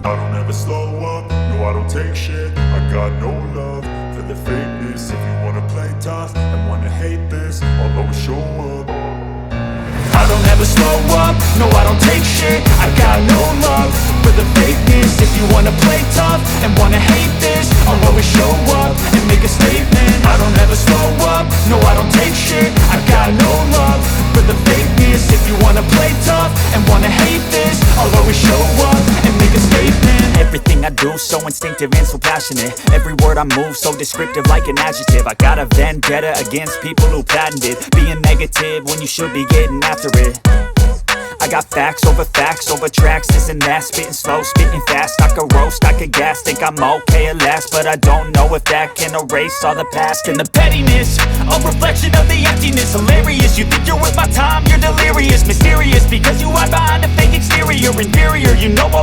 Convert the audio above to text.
I don't ever slow up, no I don't take shit. I got no love for the fakeness. If you wanna play tough and wanna hate this, I'll always show up. I don't ever slow up, no I don't take shit. I got no love for the fakeness. If you wanna play tough and wanna hate this, I'll always show up and make a statement. I don't ever slow up, no I don't take shit. I got no love for the fakeness. If you wanna play tough and wanna hate this, I'll always show up and make a statement. Everything I do so instinctive and so passionate. Every word I move so descriptive like an adjective. I got a vendetta against people who patented being negative when you should be getting after it. I got facts over tracks, this and that. Spitting slow, spitting fast. I could roast, I could gas. Think I'm okay at last, but I don't know if that can erase all the past. And the pettiness, a reflection of the emptiness. Hilarious, you think you're worth my time, you're delirious. Mysterious, because you hide behind a fake exterior. Inferior, you know